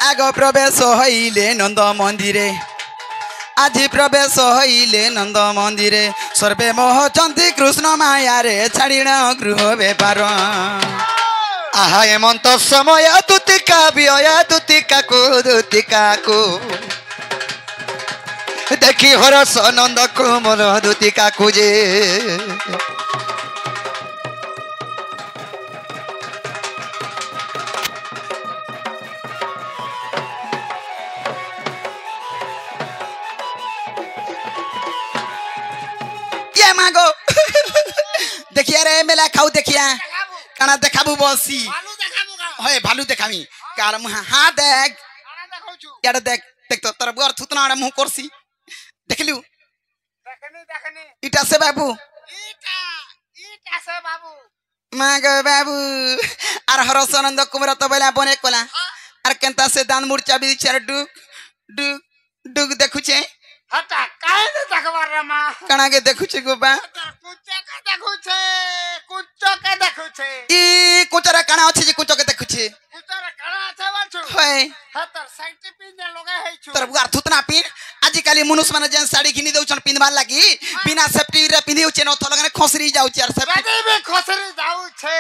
आग प्रवेश हईले नंद मंदिरे आज प्रवेश हईले नंद मंदिरे सर्वे मोहचंती कृष्ण माया रे छाड़िण गृह बेपार आहा हेमंत समय दुतिका बिया दुतिका को देखी हरस नंद को मोर दुतिका जे मागो देखिया रे मेला खाऊ देखिया काना देखाबू बसी होय भालू देखामी कार मुहा हां देख यार देख देख तो तर बुआर थुतना रे मुह करसी देखलिउ देखनी इटा से बाबू इटा से बाबू मागो बाबू आर हरसनंद कुमार तो बेला बने कोला आर केनता से दान मूर्छा बिचार डुक डुक डुक देखुचे हटा काहे न देखबार रे मां कणा के देखुचे गोबा कुच्चो के देखुचे ई कुचरा कणा अछि जे कुचो के देखुचे कुचरा कणा আছে बालछु होय हतर साइट पिन लगे हेछु तर बुआर थुतना पिन आजि काली मनुष्य माने जेन साड़ी घिनी दउछन पिनबार लागि बिना सेफ्टी रे पिनिउ छे न तो लगने खसरी जाउ छे यार सेफ्टी बे खसरी जाउ छे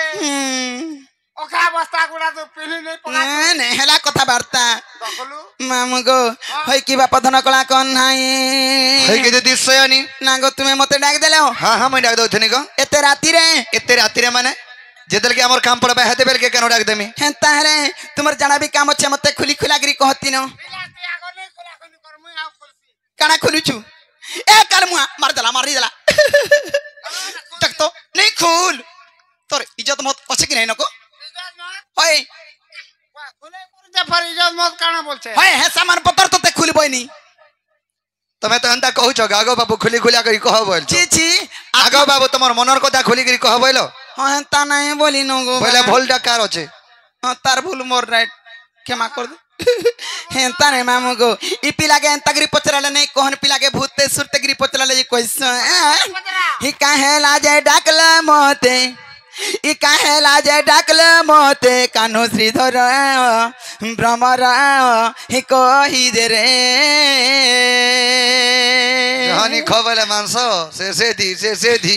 ओखा अवस्था गुडा तो पिनी नहीं पका ने हेला कथा वार्ता बकलु मामु गो होय की बाप धन कला कोन नाही होय के जदी सयानी ना गो तुमे मते डाक देलो हां हां मैं डाक दउथनी को एते राती रे माने जेदल के हमर काम पड़बा हेते बेल के कनो डाक देमी हेंता रे तुमर जाना भी काम छे मते खुली खुला गिरी कहती न काना खुलुछु ए काल मुआ मार देला तक तो नहीं खुल तोर इज्जत मत अछि कि नहीं नको होय खुले पर जे पर इज्जत मत काना बोलछे होय हे सामान पत्तर तो ते खुलबोय नी तमे तो हंता कहू छ गागो बाबू खुली खुला करी कह बोल छी छी आगो बाबू तमर मनर कथा खुली करी कह बोलो हां हंता नहीं बोली न गो बोले भूल डकार अछि हां तार भूल मोर राइट क्षमा कर दे हेंता नहीं मामू गो ई पिला के हंता गिरी पचराले नहीं कोहन पिला के भूतते सुरते गिरी पचराले कैसे ही काहे लाजे डाकला मोते ई काहे लाजे डाकला मोते कान्हो श्रीधर भ्रमर ही कही दे रे हानि खबले मांस से दी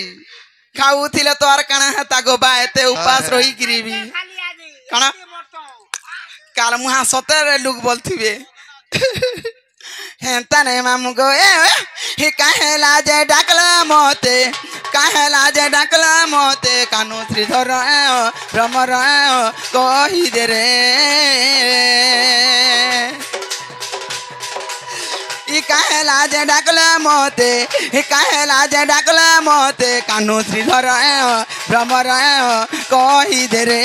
खाऊ थिले तो आर काना हता गो बाएते उपास रही गिरीबी काना काल मुहा सतेरे लोग बोलथिबे हेंता नहीं मामू गो हे काहे लाजे डाकला मोते काहे लाजे डाकला मोते कान्हो श्रीधर भ्रमर कही दे रे ई काहे लाजे डाकला मोते हे काहे लाजे डाकला मोते कान्हो श्रीधर भ्रमर कही दे रे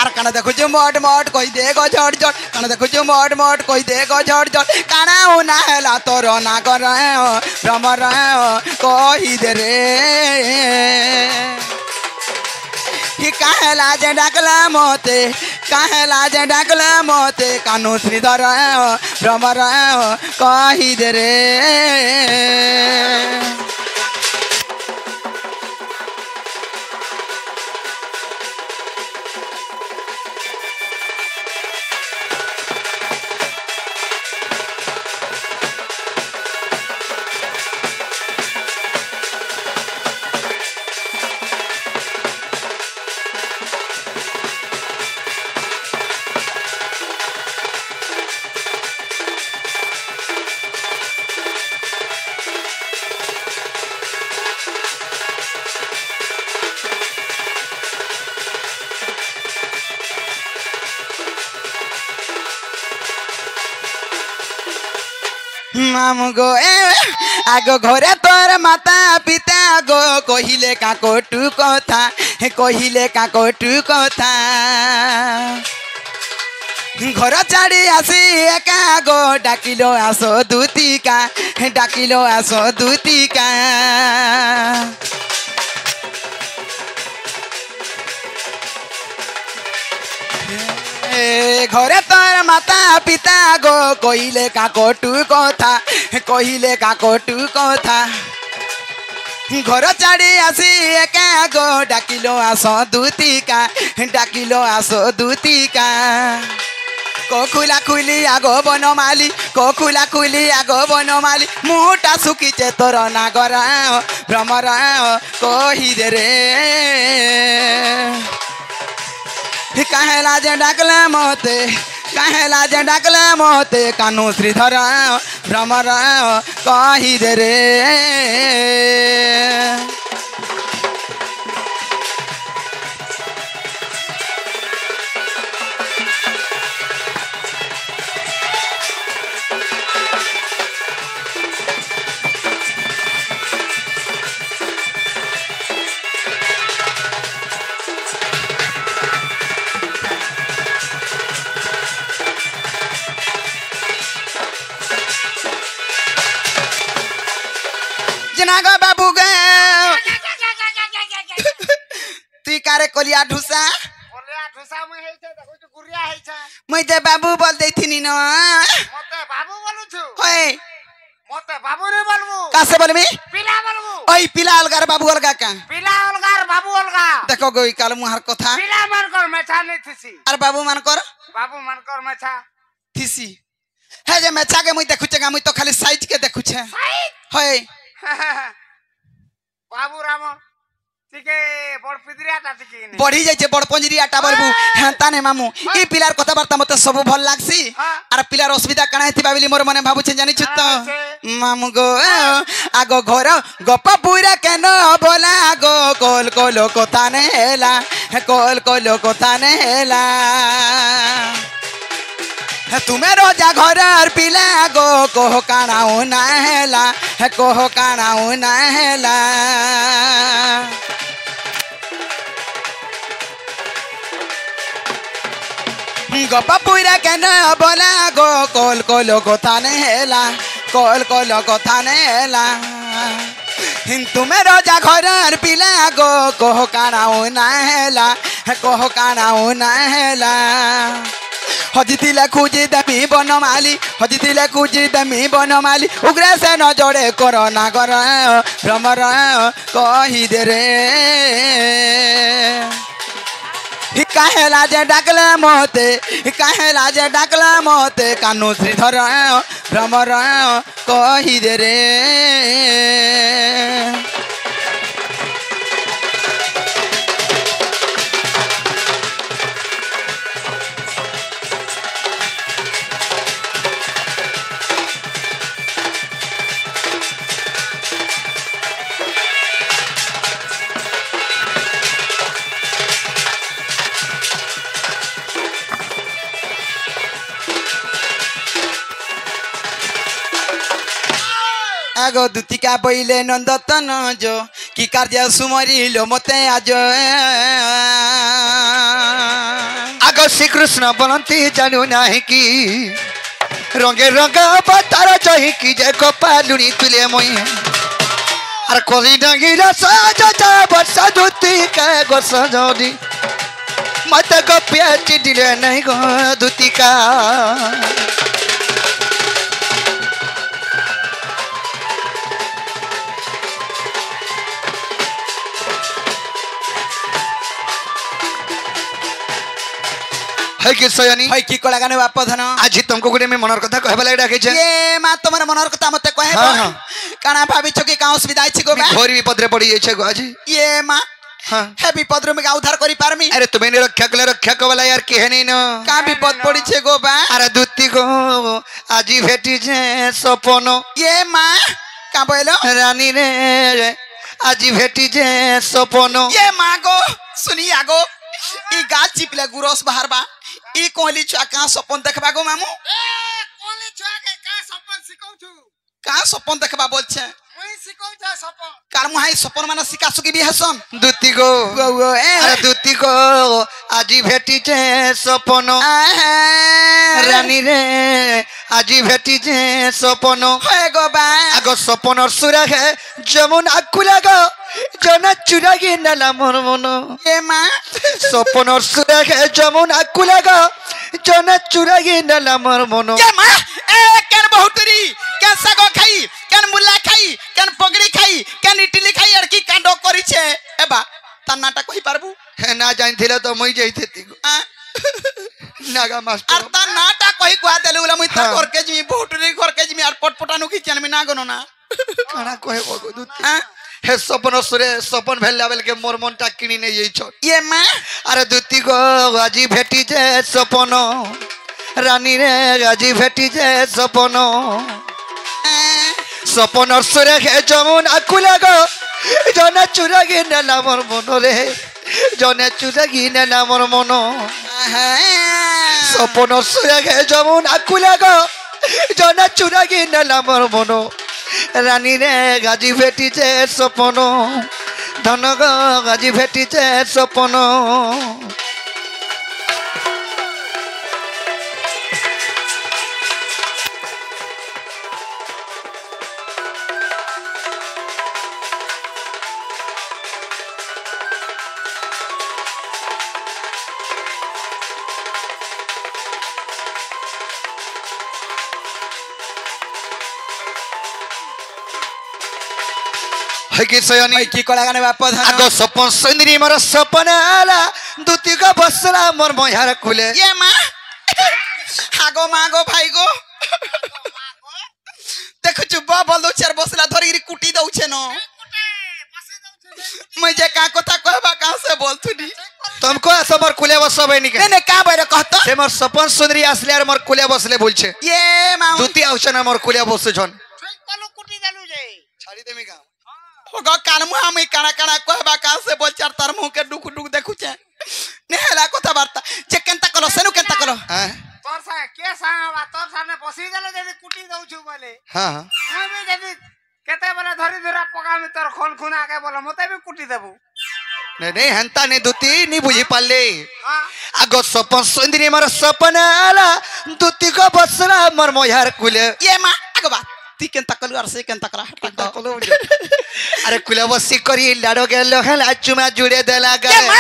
आर काना देखो जो मोट मोट कहि दे गो झड़ झड़ काना देखो जो मोट मोट कहि दे गो झड़ झड़ काना हो ना हेला तोर ना कर भ्रमर कहि दे रे कि काहे लाजे डाकला मोते काहे लाजे डाकला मोते कान्हो श्रीधर भ्रमर कहि दे रे मामू गो आगो घरे तोर माता पिता गो कहिले का कोटू कथा कहिले का कोटू कथा घर छाड़ी आसी एका गो डाकिलो आसो दूतिका डाकिलो आसो दूतिका घरे तोर माता पिता गो कहिले काकोटू कथा कहिले काकोटू कथा घर छाड़ी आसी एका गो डाकिलो आसो दूतिका डाकिलो आसो दूतिका कोखुला खुली आगो बनमाली कोखुला खुली आगो बनमाली मुटा सुखीचे तोर नागर भ्रमर कही दे रे कहेला जे डाकले मते कहेला जे डाकले मते कानू श्रीधर भ्रमर कही दे रे जनागा बाबू गे तुई कारे कोलिया ढुसा कोलिया ढुसा मुई हेइछे देखो तो गुरिया हेइछे मुई ते बाबू बोल देथिनी न मते बाबू बोलु छु ओए मते बाबू रे बोलबू कासे बोलमी पिला बोलबू ओई पिला अलगार बाबू अलगा का पिला अलगार बाबू अलगा देखो गोई काल मुहार कथा पिला मन कर मेछा नहीं थिसी अरे बाबू मन कर मेछा थिसी हे जे मेछा के मुई देखुछेगा मुई तो खाली साइज के देखुछे होय बाबू राम ठीक है बड़ पिदरियाटा ठीक है बढ़ी जाइछे बड़ पंजरियाटा बलबू हेंता ने मामू ई पिलार कथा बार्ता मते सब भल लागसी आर पिलार असुविधा काना हेतिबा बिली मोर मने भाबुछे जानि छु तो मामू गो आगो घर गप पुरा केन बोला गो कोल कोलो कथा ने हेला कोल कोलो कथा ने हेला तुम्हें रोजा घर पिला गो कोह काणाऊ ना हेला कोह काणाऊ ना हेला गप पुरा केन बोला गो कोल कोलो कथा ने हेला कोल कोलो कथा ने हेला तुम्हें रोजा घर पिला गो कोह काणाऊ ना हेला कोह काणाऊ ना हेला हजितिले खुजी दमी बनमाली हजितिले खुजी दमी बनमाली उग्र से न जोड़े कोरोना कर भ्रमर कही दे रे कहेला जे डाकले मते कहेला जे डाकले मते कानू श्रीधर भ्रमर कही दे रे आगो दुतिका बइले नंदतन जो कि कार्य सुमरिलो मते आज आगो श्री कृष्ण बनती जानू नाही कि रंगे रंगा बतार जही कि जे कपालुनी तुले मई आर कोली डांगीरा साजा जा वर्षा दुती का गोस जोडी मत गपिया चिडिले नहीं गो दुतिका है कि सयानी है कि कोला गाने बाप धन आज तुमको गुडे में मनर कथा कहबा लाग डाके छे ये मा तमर मनर कथा मते कहे हां काना भाभी छकी का असुविधा अछि गो बा घोर विपद रे पड़ी छे गो आज ये मा हां हे विपद रे में उद्धार करी पारमी अरे तुम्हें ने रक्षा कले रक्षा कवला यार के नहीं न का विपद पड़ी छे गो बा अरे दुत्ती गो आज भेटी छे सपन ये मा का बोलो रानी रे आज भेटी छे सपन ये मा गो सुनी आगो ई गाछ चिपले गुरस बाहर बा ई कोली छुआ का सपन देखबा गो मामू ए कोली छुआ के का सपन सिकौ छु का सपन देखबा बोल छे मुई नहीं सिखौछ सपन कार मुहाई सपन मान शिका सुकी भी हसन दुती गो अरे दुती गो আজি भेटिছে सपन रानी रे আজি भेटिছে सपन होय गो बा आगो सपनर सुरा है যমুনা কুলা गो जना चुरागी नाला मोर मन ए मा सपनर सुरा है যমুনা কুলা गो जना चुरागी नाला मोर मन ए मा ए केन बहुतरी केन सागो खाई केन मुल्ला खाई केन पगड़ी खाई केन इडली खाई अड़की कांडो करिছে ए बा तानाटा कहि पारबू है ना जानथिले तो मई जइथेती नागा मास्टर আর তা নাটা কই কুয়া দেলু বলে মুই তার ঘরকে জিমি বহুটরি ঘরকে জিমি আর পটপটানু কি জানি না গনো না কানা কহে বগো দুতি हे सपन सुरे सपन भेला बेल के मोर मनटा किनी नै जइछ ये मा अरे दुती गो আজি भेटी जे सपन रानी रे আজি भेटी जे सपन सपन सुरे हे যমুনা কুলা गो जना चुरागी नेला मोर मन रे जने चुरागी नेला मोर मन सपन सुरे हे যমুনা কুলা गो जना चुरागी नेला मोर मन रानी रे गाजी भेटिছে सपन धन गो गाजी भेटिছে सपन है कि सयनी भाई की कला गाने बाप धन आगो सपन सुंदरी मोर सपन आला दुती को बसला मोर मोहर खुले ये मा हागो मागो भाई गो देखु चुबा बोल चार बसला धरी कुटी दउछे न मैं जे का कथा कहबा का से बोलथुनी तुमको ऐसा मोर खुले बस सब नहीं ने का बरे कहत से मोर सपन सुंदरी असले और मोर खुले बसले बोलछे ये मा दुती औचना मोर खुले बस जन कलो कुटी देलु जे छाड़ी देमी का होगा कान मुहा में काना काना कहबा का से बोल चार तार मुंह के डुक डुक देखुछे नेहला कथा वार्ता जे केनता कलो सेनु केनता कलो हां तोर सा के सांगबा तोर साने बसी देले जदी कुटी दउछु बोले हां मैं भी जदी केते बोले धरी धरा पका में तोर खून खून आके बोले मते भी कुटी देबू नहीं नहीं हंता ने दुती नहीं बुझी पाले हां आगो सपन सुंदरी मोर सपन आला दुती को बसला मोर मोहर खुले ये मा आगो बा ती केनता कलु आर से केनता कला अरे कुला बसी करी लाडो गेलो हला चुमा जुड़े देला ये गले मा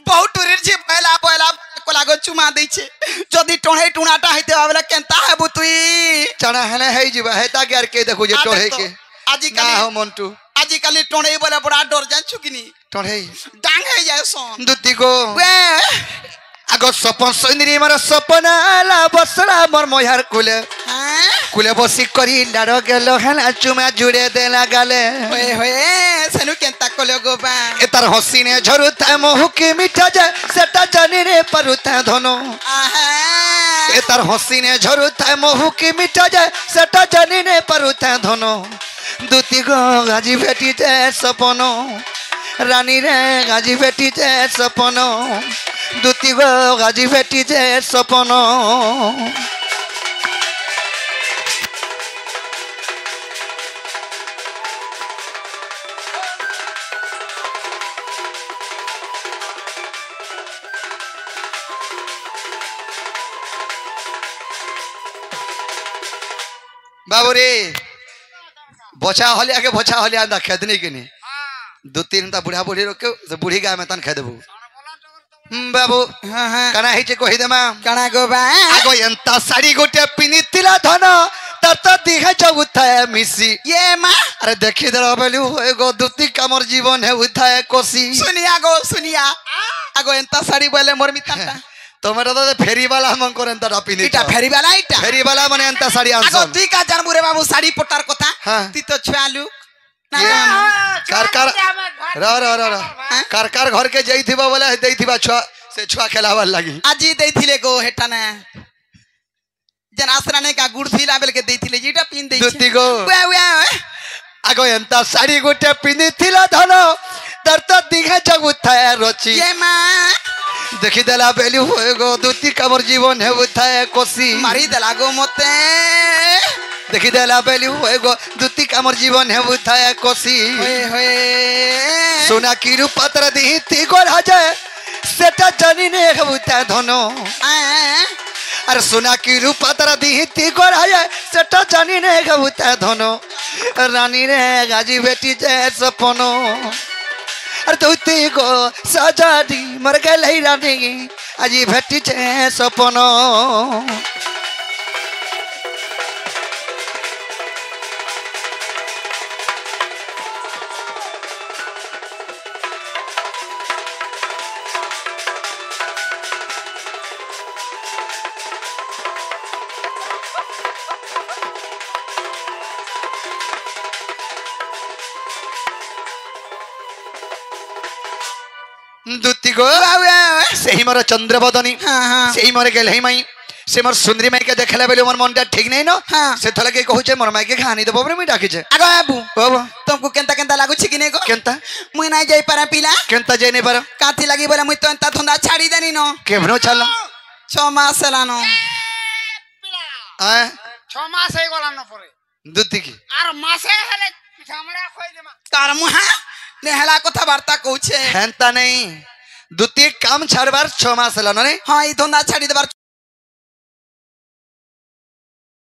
बहुत टुरिर जे पहला पहला कोलागो चुमा दैछे जदी टोहे टुनाटा हइते आबला केनता हेबु तुई चना हले है जीवा है ता के के देखो जे टोहे के आजि ना काली हो मंटू आजि काली टोहे बोले बड़ा डर जान छुकिनी टोहे डांग है जाय सोन दुती को वे आगो सपन सुंदरी मोर सपन आला बसला मोर मोहर खुले हां कुले बसी करी लाडो गेलो हला चुमा जुड़े देला गले होए होए सनु केनता कलो गो बा ए तार हसीने झरुता मोह के मिठा जाए सेटा जानी रे परुता धनो आहा ए तार हसीने झरुता मोह के मिठा जाए सेटा जानी रे परुता धनो दुती गो गाजी भेटी जे सपन रानी रे गाजी भेटी जे सपन दुती गो गाजी भेटी जे सपन बाबू रे बचा हलिया के बचा हलिया अंदा खेदनी के नहीं दो तीन ता बुढ़ा बुढ़ी रोके से बुढ़ी गाय में तन खेदबू बाबू हां हां कना हिचे कहि देमा कणा गो बा आगो एंता साड़ी गोटे पिनितिला धन तर तो दिहे जो उठाए मिसी ये मा अरे देखि दर बेलु एगो दुती कमर जीवन है उठाए कोसी सुनिया गो सुनिया आगो एंता साड़ी बोले मोर मिताटा तोमरा तो फेरी वाला मन करे एंता पिनि इटा फेरी वाला इटा फेरी वाला माने एंता साड़ी आगो आंसो तुई का जानबू रे बाबू साड़ी पटार कथा हां ती तो छुआलू ना ये कर कर र कर कर घर के जइथिबा बोले देइथिबा छुआ से छुआ खेलावा लागी आजी देथिले गो हेटाना जन आसराने का गुड़ थी लाबेल के देथिले जीटा पिन देछि दुती गो वे वे आगो एंता साड़ी गोटे पिनिथिला धन तर तो दिघा जग उठाए रची ये मां देखि देला बेलु होएगो दुती कमर जीवन है उठाए कोसी मारी देला गो मते देखी देला बेलू एगो दुती कामर जीवन है उठाया कोसी होए होए सोना की रूपत्र दीती गोरा जाए सेटा जानी ने उठा धनो अरे सोना की रूपत्र दीती गोरा जाए सेटा जानी ने उठा धनो रानी रे गाजी बेटी जय सपनो अरे तुती को सजादी मर गई रानी आजी बेटी जय सपनो दुती को सही मोर चंद्रबदनी सही मोर गेल ही मई से मोर सुंदरी माई के देखला बेले मोर मनटा ठीक नहीं न से थला के कहू छे मोर माई के खानी दबो रे मी डाकी छे आगो बाबू बाबू तुमको केंता केंता लागु छी कि नै गो केंता मुई नै जाई पारा पिला केंता जाई नहीं पार काती लागी बोले मुई तो एंता धंदा छाड़ी देनी न केभनो चला 6 मास लानो आ 6 मास हे गला न परे दुती की आर मासे हेले पिठामड़ा खोई देमा तार मुहा नेहला कथा वार्ता कहू छे हेंता नहीं दुती काम छाड़बार 6 मास लानो रे हां ई धंदा छाड़ी देबार